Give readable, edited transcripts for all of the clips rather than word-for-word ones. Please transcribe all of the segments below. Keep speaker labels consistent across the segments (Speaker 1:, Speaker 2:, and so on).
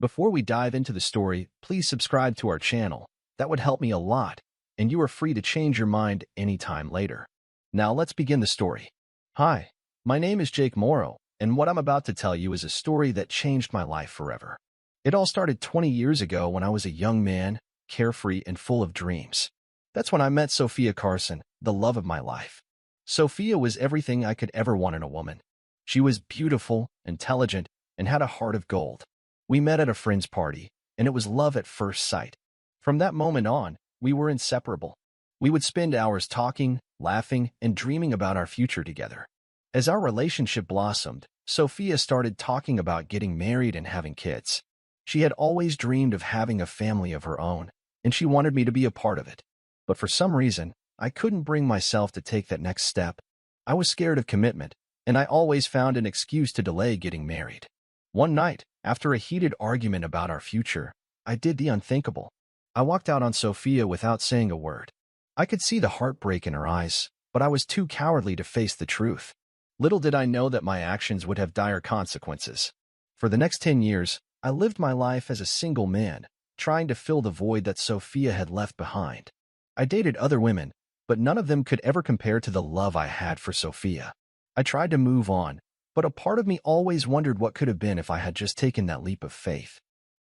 Speaker 1: Before we dive into the story, please subscribe to our channel. That would help me a lot, and you are free to change your mind anytime later. Now let's begin the story. Hi, my name is Jake Morrow, and what I'm about to tell you is a story that changed my life forever. It all started 20 years ago when I was a young man, carefree and full of dreams. That's when I met Sophia Carson, the love of my life. Sophia was everything I could ever want in a woman. She was beautiful, intelligent, and had a heart of gold. We met at a friend's party, and it was love at first sight. From that moment on, we were inseparable. We would spend hours talking, laughing, and dreaming about our future together. As our relationship blossomed, Sophia started talking about getting married and having kids. She had always dreamed of having a family of her own, and she wanted me to be a part of it. But for some reason, I couldn't bring myself to take that next step. I was scared of commitment, and I always found an excuse to delay getting married. One night, after a heated argument about our future, I did the unthinkable. I walked out on Sophia without saying a word. I could see the heartbreak in her eyes, but I was too cowardly to face the truth. Little did I know that my actions would have dire consequences. For the next 10 years, I lived my life as a single man, trying to fill the void that Sophia had left behind. I dated other women, but none of them could ever compare to the love I had for Sophia. I tried to move on, but a part of me always wondered what could have been if I had just taken that leap of faith.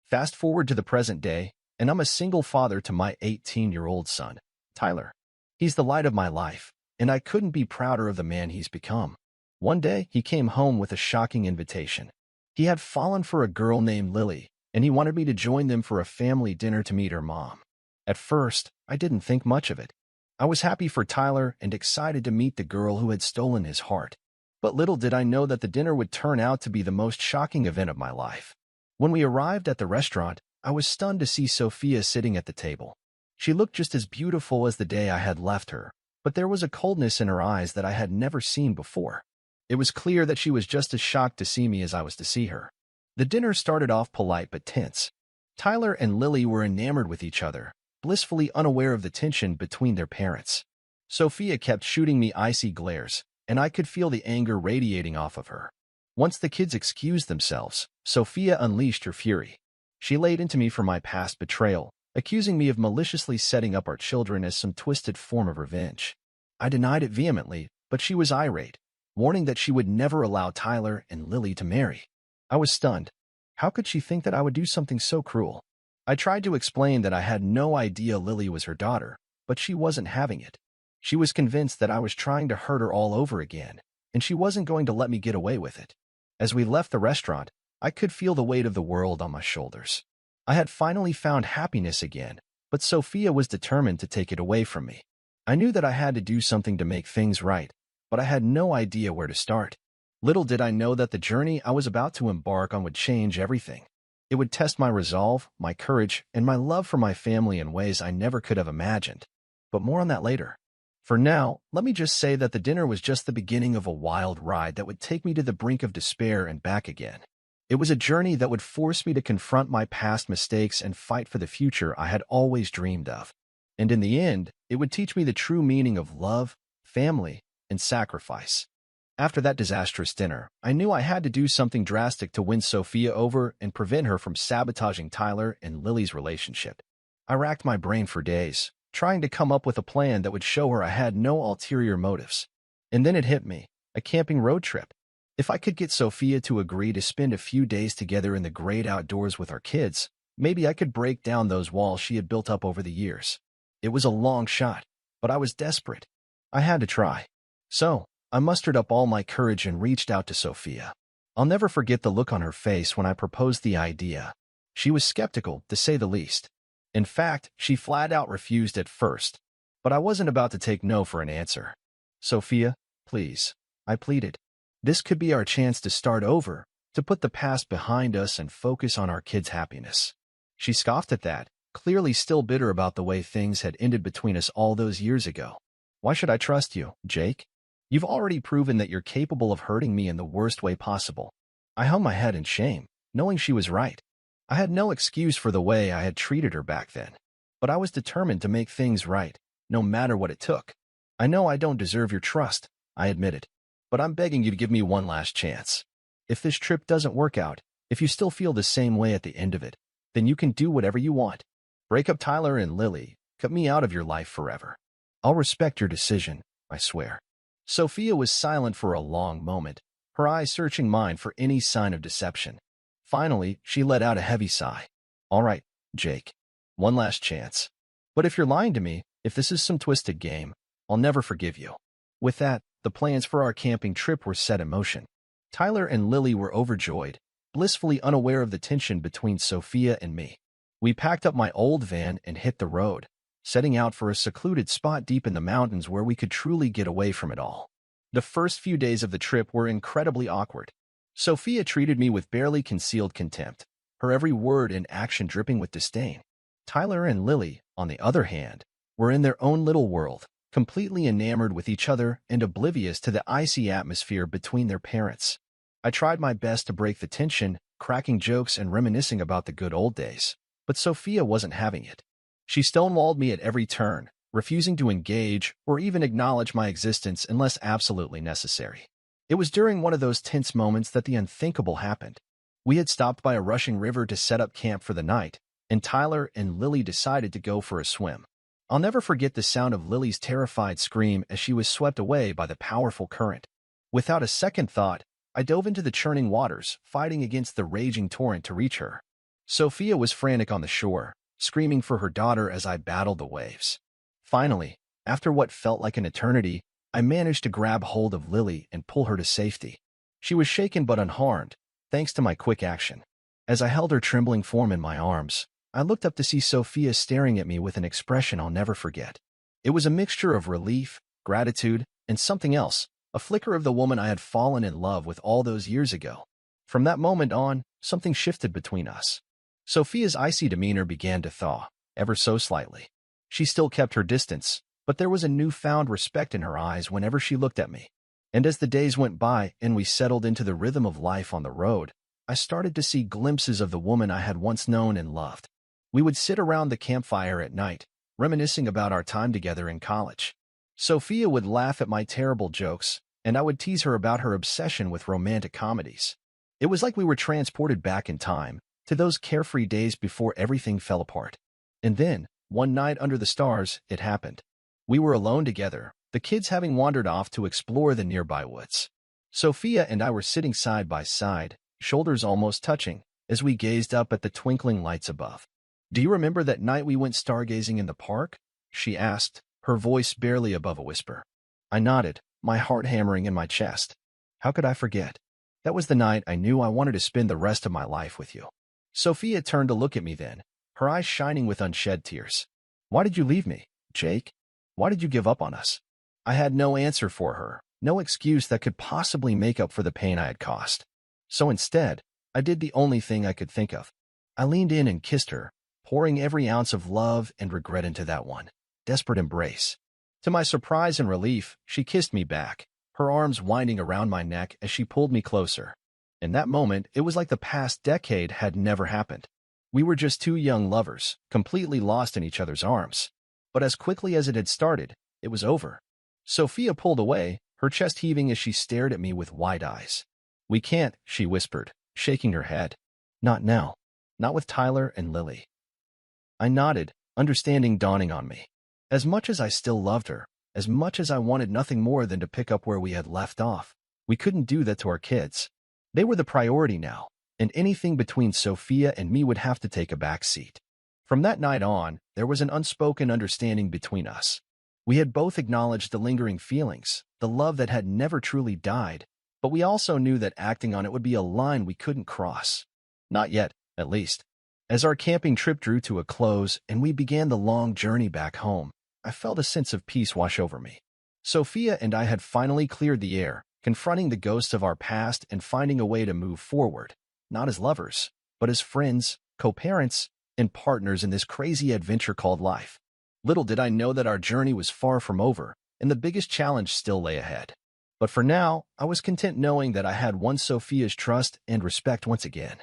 Speaker 1: Fast forward to the present day, and I'm a single father to my 18-year-old son, Tyler. He's the light of my life, and I couldn't be prouder of the man he's become. One day, he came home with a shocking invitation. He had fallen for a girl named Lily, and he wanted me to join them for a family dinner to meet her mom. At first, I didn't think much of it. I was happy for Tyler and excited to meet the girl who had stolen his heart. But little did I know that the dinner would turn out to be the most shocking event of my life. When we arrived at the restaurant, I was stunned to see Sophia sitting at the table. She looked just as beautiful as the day I had left her, but there was a coldness in her eyes that I had never seen before. It was clear that she was just as shocked to see me as I was to see her. The dinner started off polite but tense. Tyler and Lily were enamored with each other, blissfully unaware of the tension between their parents. Sophia kept shooting me icy glares, and I could feel the anger radiating off of her. Once the kids excused themselves, Sophia unleashed her fury. She laid into me for my past betrayal, accusing me of maliciously setting up our children as some twisted form of revenge. I denied it vehemently, but she was irate, warning that she would never allow Tyler and Lily to marry. I was stunned. How could she think that I would do something so cruel? I tried to explain that I had no idea Lily was her daughter, but she wasn't having it. She was convinced that I was trying to hurt her all over again, and she wasn't going to let me get away with it. As we left the restaurant, I could feel the weight of the world on my shoulders. I had finally found happiness again, but Sophia was determined to take it away from me. I knew that I had to do something to make things right, but I had no idea where to start. Little did I know that the journey I was about to embark on would change everything. It would test my resolve, my courage, and my love for my family in ways I never could have imagined. But more on that later. For now, let me just say that the dinner was just the beginning of a wild ride that would take me to the brink of despair and back again. It was a journey that would force me to confront my past mistakes and fight for the future I had always dreamed of. And in the end, it would teach me the true meaning of love, family, and sacrifice. After that disastrous dinner, I knew I had to do something drastic to win Sophia over and prevent her from sabotaging Tyler and Lily's relationship. I racked my brain for days, trying to come up with a plan that would show her I had no ulterior motives. And then it hit me, a camping road trip. If I could get Sophia to agree to spend a few days together in the great outdoors with our kids, maybe I could break down those walls she had built up over the years. It was a long shot, but I was desperate. I had to try. So, I mustered up all my courage and reached out to Sophia. I'll never forget the look on her face when I proposed the idea. She was skeptical, to say the least. In fact, she flat out refused at first. But I wasn't about to take no for an answer. Sophia, please, I pleaded. This could be our chance to start over, to put the past behind us and focus on our kids' happiness. She scoffed at that, clearly still bitter about the way things had ended between us all those years ago. Why should I trust you, Jake? You've already proven that you're capable of hurting me in the worst way possible. I hung my head in shame, knowing she was right. I had no excuse for the way I had treated her back then. But I was determined to make things right, no matter what it took. I know I don't deserve your trust, I admitted. But I'm begging you to give me one last chance. If this trip doesn't work out, If you still feel the same way at the end of it, then you can do whatever you want. Break up Tyler and Lily. Cut me out of your life forever. I'll respect your decision, I swear. Sophia was silent for a long moment, her eyes searching mine for any sign of deception. Finally, she let out a heavy sigh. All right, Jake. One last chance. But if you're lying to me, if this is some twisted game, I'll never forgive you. With that, the plans for our camping trip were set in motion. Tyler and Lily were overjoyed, blissfully unaware of the tension between Sophia and me. We packed up my old van and hit the road, setting out for a secluded spot deep in the mountains where we could truly get away from it all. The first few days of the trip were incredibly awkward. Sophia treated me with barely concealed contempt, her every word and action dripping with disdain. Tyler and Lily, on the other hand, were in their own little world, completely enamored with each other and oblivious to the icy atmosphere between their parents. I tried my best to break the tension, cracking jokes and reminiscing about the good old days, but Sophia wasn't having it. She stonewalled me at every turn, refusing to engage or even acknowledge my existence unless absolutely necessary. It was during one of those tense moments that the unthinkable happened. We had stopped by a rushing river to set up camp for the night, and Tyler and Lily decided to go for a swim. I'll never forget the sound of Lily's terrified scream as she was swept away by the powerful current. Without a second thought, I dove into the churning waters, fighting against the raging torrent to reach her. Sophia was frantic on the shore, screaming for her daughter as I battled the waves. Finally, after what felt like an eternity, I managed to grab hold of Lily and pull her to safety. She was shaken but unharmed, thanks to my quick action. As I held her trembling form in my arms, I looked up to see Sophia staring at me with an expression I'll never forget. It was a mixture of relief, gratitude, and something else, a flicker of the woman I had fallen in love with all those years ago. From that moment on, something shifted between us. Sophia's icy demeanor began to thaw, ever so slightly. She still kept her distance, but there was a newfound respect in her eyes whenever she looked at me. And as the days went by and we settled into the rhythm of life on the road, I started to see glimpses of the woman I had once known and loved. We would sit around the campfire at night, reminiscing about our time together in college. Sophia would laugh at my terrible jokes, and I would tease her about her obsession with romantic comedies. It was like we were transported back in time, to those carefree days before everything fell apart. And then, one night under the stars, it happened. We were alone together, the kids having wandered off to explore the nearby woods. Sophia and I were sitting side by side, shoulders almost touching, as we gazed up at the twinkling lights above. "Do you remember that night we went stargazing in the park?" she asked, her voice barely above a whisper. I nodded, my heart hammering in my chest. How could I forget? That was the night I knew I wanted to spend the rest of my life with you. Sophia turned to look at me then, her eyes shining with unshed tears. "Why did you leave me, Jake? Why did you give up on us?" I had no answer for her, no excuse that could possibly make up for the pain I had caused. So instead, I did the only thing I could think of. I leaned in and kissed her, pouring every ounce of love and regret into that one desperate embrace. To my surprise and relief, she kissed me back, her arms winding around my neck as she pulled me closer. In that moment, it was like the past decade had never happened. We were just two young lovers, completely lost in each other's arms. But as quickly as it had started, it was over. Sophia pulled away, her chest heaving as she stared at me with wide eyes. "We can't," she whispered, shaking her head. "Not now. Not with Tyler and Lily." I nodded, understanding dawning on me. As much as I still loved her, as much as I wanted nothing more than to pick up where we had left off, we couldn't do that to our kids. They were the priority now, and anything between Sophia and me would have to take a back seat. From that night on, there was an unspoken understanding between us. We had both acknowledged the lingering feelings, the love that had never truly died, but we also knew that acting on it would be a line we couldn't cross. Not yet, at least. As our camping trip drew to a close and we began the long journey back home, I felt a sense of peace wash over me. Sophia and I had finally cleared the air, confronting the ghosts of our past and finding a way to move forward, not as lovers, but as friends, co-parents, and partners in this crazy adventure called life. Little did I know that our journey was far from over, and the biggest challenge still lay ahead. But for now, I was content knowing that I had won Sophia's trust and respect once again.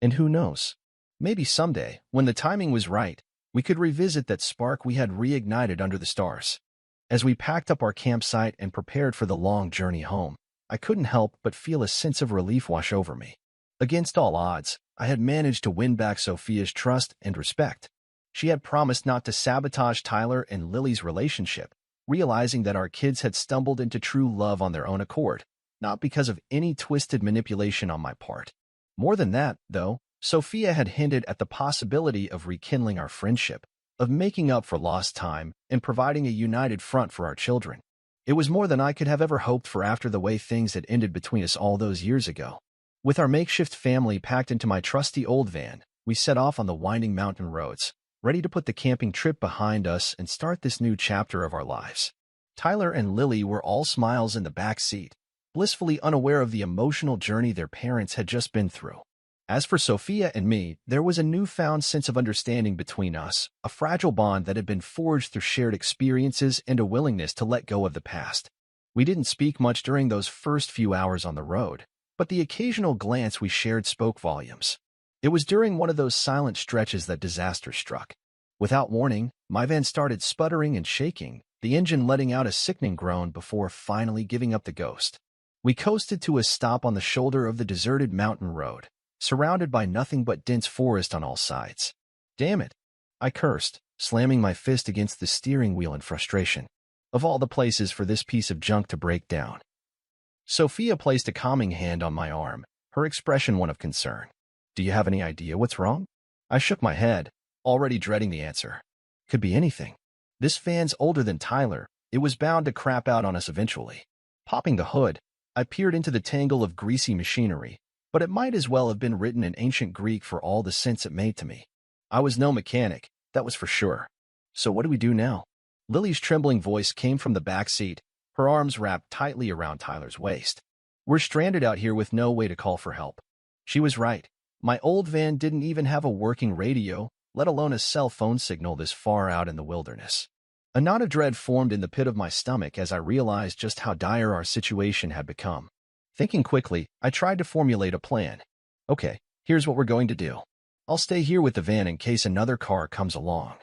Speaker 1: And who knows? Maybe someday, when the timing was right, we could revisit that spark we had reignited under the stars. As we packed up our campsite and prepared for the long journey home, I couldn't help but feel a sense of relief wash over me. Against all odds, I had managed to win back Sophia's trust and respect. She had promised not to sabotage Tyler and Lily's relationship, realizing that our kids had stumbled into true love on their own accord, not because of any twisted manipulation on my part. More than that, though, Sophia had hinted at the possibility of rekindling our friendship, of making up for lost time, and providing a united front for our children. It was more than I could have ever hoped for after the way things had ended between us all those years ago. With our makeshift family packed into my trusty old van, we set off on the winding mountain roads, ready to put the camping trip behind us and start this new chapter of our lives. Tyler and Lily were all smiles in the back seat, blissfully unaware of the emotional journey their parents had just been through. As for Sophia and me, there was a newfound sense of understanding between us, a fragile bond that had been forged through shared experiences and a willingness to let go of the past. We didn't speak much during those first few hours on the road, but the occasional glance we shared spoke volumes. It was during one of those silent stretches that disaster struck. Without warning, my van started sputtering and shaking, the engine letting out a sickening groan before finally giving up the ghost. We coasted to a stop on the shoulder of the deserted mountain road, surrounded by nothing but dense forest on all sides. Damn it, I cursed, slamming my fist against the steering wheel in frustration. Of all the places for this piece of junk to break down. Sophia placed a calming hand on my arm, her expression one of concern. Do you have any idea what's wrong? I shook my head, already dreading the answer. Could be anything. This van's older than Tyler. It was bound to crap out on us eventually. Popping the hood, I peered into the tangle of greasy machinery, but it might as well have been written in ancient Greek for all the sense it made to me. I was no mechanic, that was for sure. So what do we do now? Lily's trembling voice came from the back seat, her arms wrapped tightly around Tyler's waist. We're stranded out here with no way to call for help. She was right. My old van didn't even have a working radio, let alone a cell phone signal this far out in the wilderness. A knot of dread formed in the pit of my stomach as I realized just how dire our situation had become. Thinking quickly, I tried to formulate a plan. Okay, here's what we're going to do. I'll stay here with the van in case another car comes along.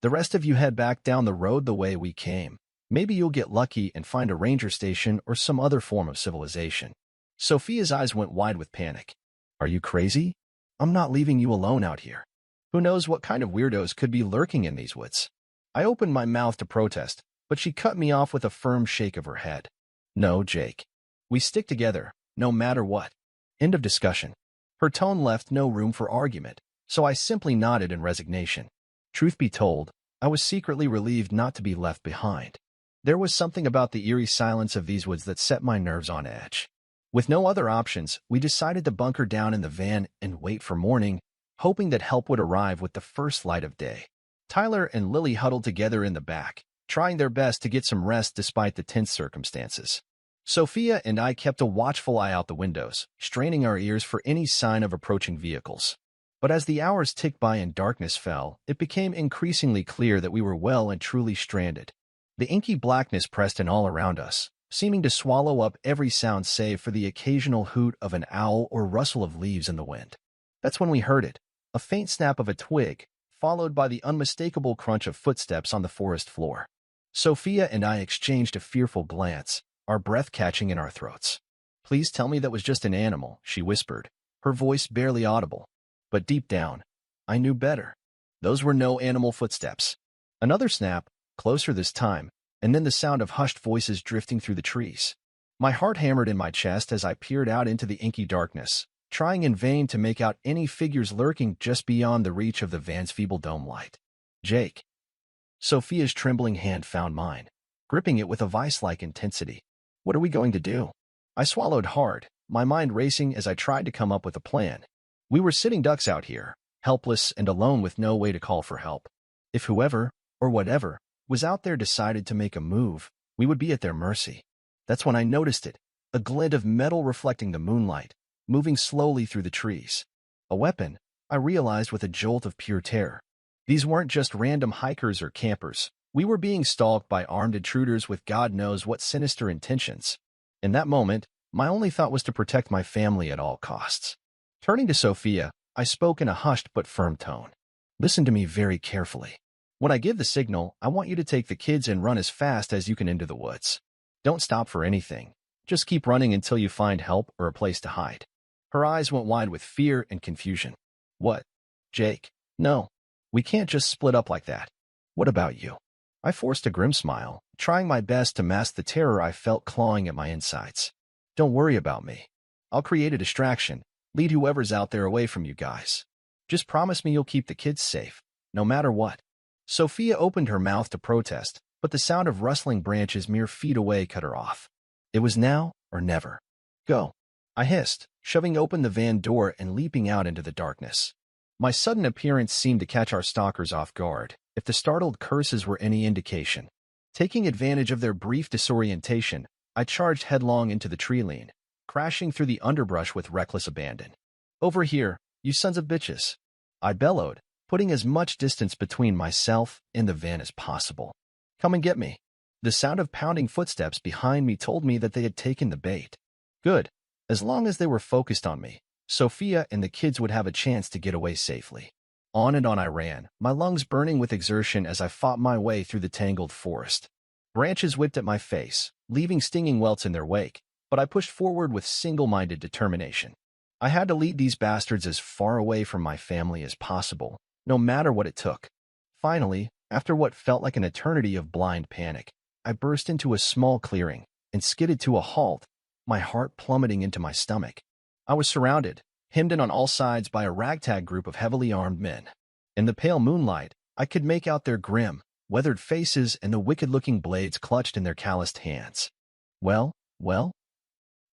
Speaker 1: The rest of you head back down the road the way we came. Maybe you'll get lucky and find a ranger station or some other form of civilization. Sophia's eyes went wide with panic. Are you crazy? I'm not leaving you alone out here. Who knows what kind of weirdos could be lurking in these woods? I opened my mouth to protest, but she cut me off with a firm shake of her head. No, Jake. We stick together, no matter what. End of discussion. Her tone left no room for argument, so I simply nodded in resignation. Truth be told, I was secretly relieved not to be left behind. There was something about the eerie silence of these woods that set my nerves on edge. With no other options, we decided to bunker down in the van and wait for morning, hoping that help would arrive with the first light of day. Tyler and Lily huddled together in the back, trying their best to get some rest despite the tense circumstances. Sophia and I kept a watchful eye out the windows, straining our ears for any sign of approaching vehicles. But as the hours ticked by and darkness fell, it became increasingly clear that we were well and truly stranded. The inky blackness pressed in all around us, seeming to swallow up every sound save for the occasional hoot of an owl or rustle of leaves in the wind. That's when we heard it, a faint snap of a twig, followed by the unmistakable crunch of footsteps on the forest floor. Sophia and I exchanged a fearful glance, our breath catching in our throats. Please tell me that was just an animal, she whispered, her voice barely audible. But deep down, I knew better. Those were no animal footsteps. Another snap, closer this time, and then the sound of hushed voices drifting through the trees. My heart hammered in my chest as I peered out into the inky darkness, trying in vain to make out any figures lurking just beyond the reach of the van's feeble dome light. Jake. Sophia's trembling hand found mine, gripping it with a vice-like intensity. What are we going to do? I swallowed hard, my mind racing as I tried to come up with a plan. We were sitting ducks out here, helpless and alone with no way to call for help. If whoever, or whatever, was out there decided to make a move, we would be at their mercy. That's when I noticed it, a glint of metal reflecting the moonlight, moving slowly through the trees. A weapon, I realized with a jolt of pure terror. These weren't just random hikers or campers. We were being stalked by armed intruders with God knows what sinister intentions. In that moment, my only thought was to protect my family at all costs. Turning to Sophia, I spoke in a hushed but firm tone. Listen to me very carefully. When I give the signal, I want you to take the kids and run as fast as you can into the woods. Don't stop for anything. Just keep running until you find help or a place to hide. Her eyes went wide with fear and confusion. What? Jake? No. We can't just split up like that. What about you? I forced a grim smile, trying my best to mask the terror I felt clawing at my insides. Don't worry about me. I'll create a distraction, lead whoever's out there away from you guys. Just promise me you'll keep the kids safe, no matter what. Sophia opened her mouth to protest, but the sound of rustling branches mere feet away cut her off. It was now or never. Go. I hissed, shoving open the van door and leaping out into the darkness. My sudden appearance seemed to catch our stalkers off guard, if the startled curses were any indication. Taking advantage of their brief disorientation, I charged headlong into the tree line, crashing through the underbrush with reckless abandon. Over here, you sons of bitches! I bellowed, putting as much distance between myself and the van as possible. Come and get me. The sound of pounding footsteps behind me told me that they had taken the bait. Good. As long as they were focused on me, Sophia and the kids would have a chance to get away safely. On and on I ran, my lungs burning with exertion as I fought my way through the tangled forest. Branches whipped at my face, leaving stinging welts in their wake, but I pushed forward with single-minded determination. I had to lead these bastards as far away from my family as possible, no matter what it took. Finally, after what felt like an eternity of blind panic, I burst into a small clearing and skidded to a halt, my heart plummeting into my stomach. I was surrounded, hemmed in on all sides by a ragtag group of heavily armed men. In the pale moonlight, I could make out their grim, weathered faces and the wicked-looking blades clutched in their calloused hands. Well?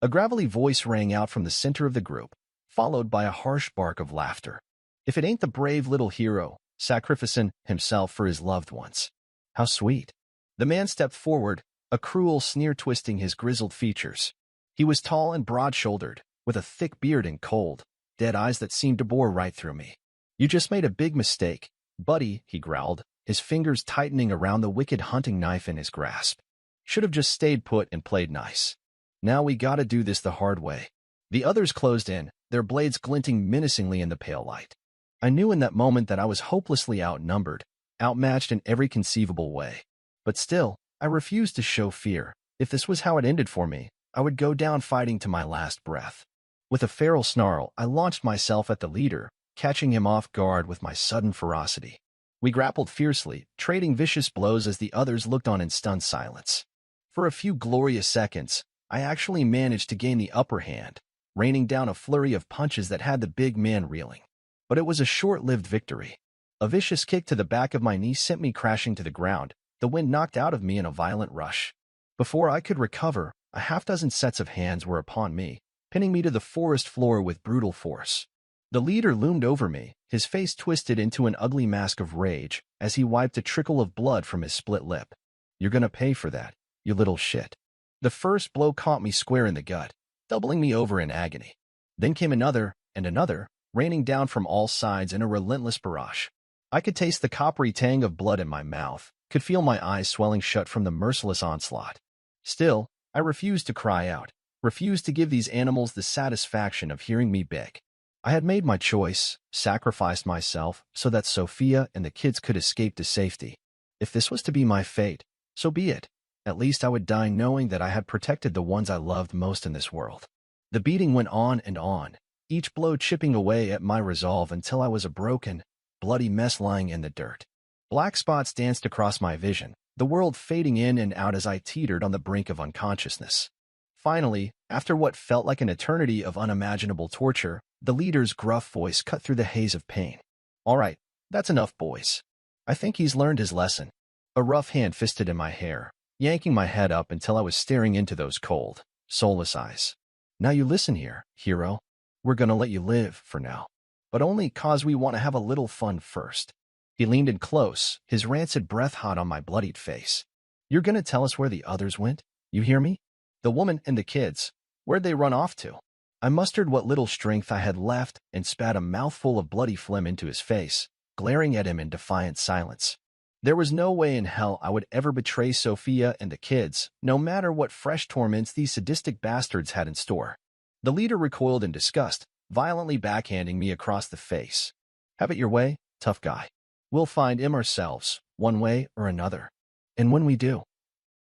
Speaker 1: A gravelly voice rang out from the center of the group, followed by a harsh bark of laughter. If it ain't the brave little hero, sacrificing himself for his loved ones. How sweet. The man stepped forward, a cruel sneer twisting his grizzled features. He was tall and broad-shouldered, with a thick beard and cold, dead eyes that seemed to bore right through me. You just made a big mistake, buddy, he growled, his fingers tightening around the wicked hunting knife in his grasp. Should have just stayed put and played nice. Now we gotta do this the hard way. The others closed in, their blades glinting menacingly in the pale light. I knew in that moment that I was hopelessly outnumbered, outmatched in every conceivable way. But still, I refused to show fear. If this was how it ended for me, I would go down fighting to my last breath. With a feral snarl, I launched myself at the leader, catching him off guard with my sudden ferocity. We grappled fiercely, trading vicious blows as the others looked on in stunned silence. For a few glorious seconds, I actually managed to gain the upper hand, raining down a flurry of punches that had the big man reeling. But it was a short-lived victory. A vicious kick to the back of my knee sent me crashing to the ground, the wind knocked out of me in a violent rush. Before I could recover, a half-dozen sets of hands were upon me, pinning me to the forest floor with brutal force. The leader loomed over me, his face twisted into an ugly mask of rage as he wiped a trickle of blood from his split lip. You're gonna pay for that, you little shit. The first blow caught me square in the gut, doubling me over in agony. Then came another, and another, raining down from all sides in a relentless barrage. I could taste the coppery tang of blood in my mouth, could feel my eyes swelling shut from the merciless onslaught. Still, I refused to cry out, refused to give these animals the satisfaction of hearing me beg. I had made my choice, sacrificed myself so that Sophia and the kids could escape to safety. If this was to be my fate, so be it. At least I would die knowing that I had protected the ones I loved most in this world. The beating went on and on, each blow chipping away at my resolve until I was a broken, bloody mess lying in the dirt. Black spots danced across my vision, the world fading in and out as I teetered on the brink of unconsciousness. Finally, after what felt like an eternity of unimaginable torture, the leader's gruff voice cut through the haze of pain. All right, that's enough, boys. I think he's learned his lesson. A rough hand fisted in my hair, yanking my head up until I was staring into those cold, soulless eyes. Now you listen here, hero. We're gonna let you live, for now. But only 'cause we want to have a little fun first. He leaned in close, his rancid breath hot on my bloodied face. You're gonna tell us where the others went? You hear me? The woman and the kids. Where'd they run off to? I mustered what little strength I had left and spat a mouthful of bloody phlegm into his face, glaring at him in defiant silence. There was no way in hell I would ever betray Sophia and the kids, no matter what fresh torments these sadistic bastards had in store. The leader recoiled in disgust, violently backhanding me across the face. Have it your way, tough guy. We'll find him ourselves, one way or another. And when we do...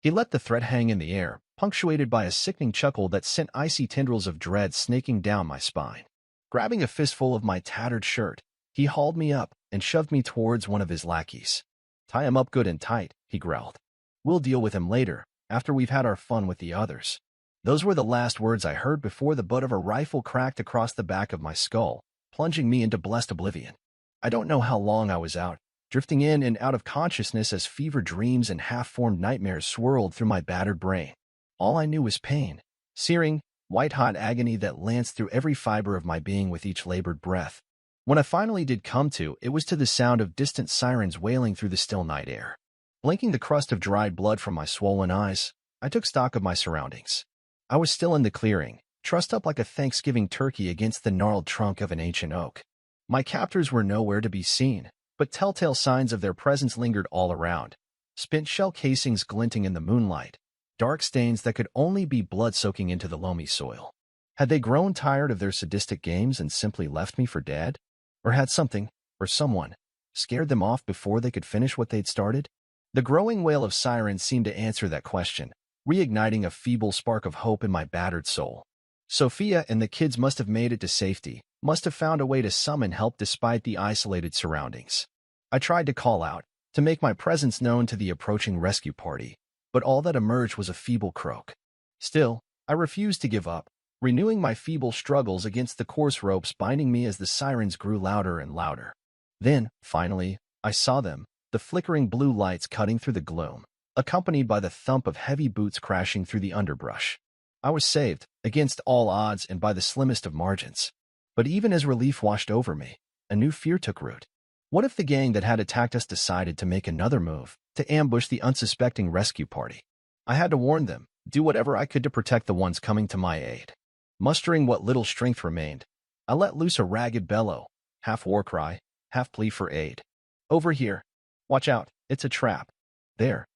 Speaker 1: He let the threat hang in the air, punctuated by a sickening chuckle that sent icy tendrils of dread snaking down my spine. Grabbing a fistful of my tattered shirt, he hauled me up and shoved me towards one of his lackeys. "Tie him up good and tight," he growled. "We'll deal with him later, after we've had our fun with the others." Those were the last words I heard before the butt of a rifle cracked across the back of my skull, plunging me into blessed oblivion. I don't know how long I was out, drifting in and out of consciousness as fever dreams and half-formed nightmares swirled through my battered brain. All I knew was pain, searing, white-hot agony that lanced through every fiber of my being with each labored breath. When I finally did come to, it was to the sound of distant sirens wailing through the still night air. Blinking the crust of dried blood from my swollen eyes, I took stock of my surroundings. I was still in the clearing, trussed up like a Thanksgiving turkey against the gnarled trunk of an ancient oak. My captors were nowhere to be seen, but telltale signs of their presence lingered all around. Spent shell casings glinting in the moonlight, dark stains that could only be blood soaking into the loamy soil. Had they grown tired of their sadistic games and simply left me for dead? Or had something, or someone, scared them off before they could finish what they'd started? The growing wail of sirens seemed to answer that question, reigniting a feeble spark of hope in my battered soul. Sophia and the kids must have made it to safety, must have found a way to summon help despite the isolated surroundings. I tried to call out, to make my presence known to the approaching rescue party, but all that emerged was a feeble croak. Still, I refused to give up, renewing my feeble struggles against the coarse ropes binding me as the sirens grew louder and louder. Then, finally, I saw them, the flickering blue lights cutting through the gloom, accompanied by the thump of heavy boots crashing through the underbrush. I was saved, against all odds and by the slimmest of margins. But even as relief washed over me, a new fear took root. What if the gang that had attacked us decided to make another move, to ambush the unsuspecting rescue party? I had to warn them, do whatever I could to protect the ones coming to my aid. Mustering what little strength remained, I let loose a ragged bellow, half war cry, half plea for aid. "Over here. Watch out, it's a trap. There."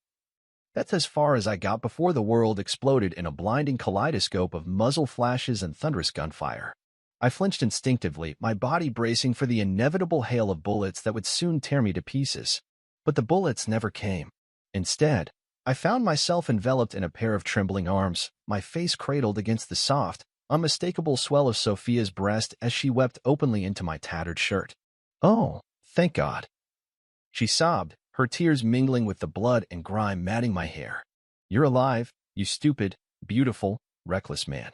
Speaker 1: That's as far as I got before the world exploded in a blinding kaleidoscope of muzzle flashes and thunderous gunfire. I flinched instinctively, my body bracing for the inevitable hail of bullets that would soon tear me to pieces. But the bullets never came. Instead, I found myself enveloped in a pair of trembling arms, my face cradled against the soft, unmistakable swell of Sophia's breast as she wept openly into my tattered shirt. "Oh, thank God," she sobbed, her tears mingling with the blood and grime matting my hair. "You're alive, you stupid, beautiful, reckless man."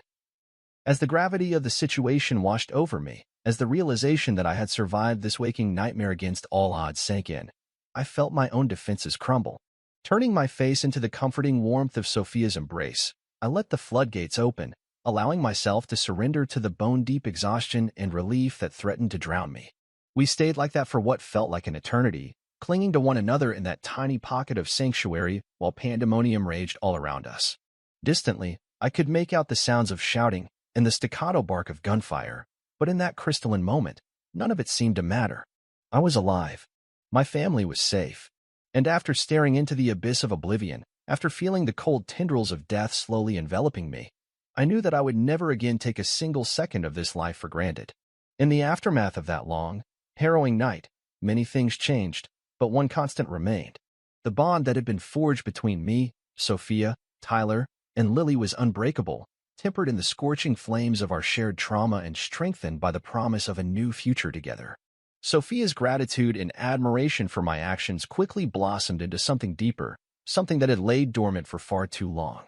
Speaker 1: As the gravity of the situation washed over me, as the realization that I had survived this waking nightmare against all odds sank in, I felt my own defenses crumble. Turning my face into the comforting warmth of Sophia's embrace, I let the floodgates open, allowing myself to surrender to the bone-deep exhaustion and relief that threatened to drown me. We stayed like that for what felt like an eternity, clinging to one another in that tiny pocket of sanctuary while pandemonium raged all around us. Distantly, I could make out the sounds of shouting and the staccato bark of gunfire, but in that crystalline moment, none of it seemed to matter. I was alive. My family was safe. And after staring into the abyss of oblivion, after feeling the cold tendrils of death slowly enveloping me, I knew that I would never again take a single second of this life for granted. In the aftermath of that long, harrowing night, many things changed, but one constant remained. The bond that had been forged between me, Sophia, Tyler, and Lily was unbreakable, tempered in the scorching flames of our shared trauma and strengthened by the promise of a new future together. Sophia's gratitude and admiration for my actions quickly blossomed into something deeper, something that had laid dormant for far too long.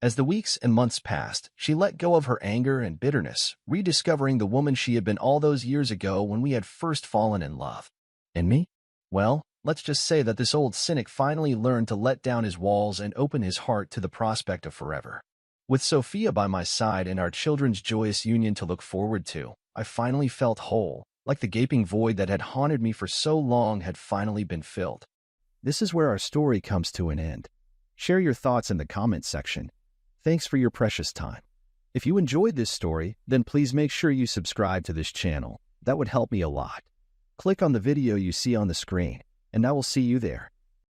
Speaker 1: As the weeks and months passed, she let go of her anger and bitterness, rediscovering the woman she had been all those years ago when we had first fallen in love. And me? Well, let's just say that this old cynic finally learned to let down his walls and open his heart to the prospect of forever. With Sophia by my side and our children's joyous union to look forward to, I finally felt whole, like the gaping void that had haunted me for so long had finally been filled. This is where our story comes to an end. Share your thoughts in the comments section. Thanks for your precious time. If you enjoyed this story, then please make sure you subscribe to this channel. That would help me a lot. Click on the video you see on the screen, and I will see you there.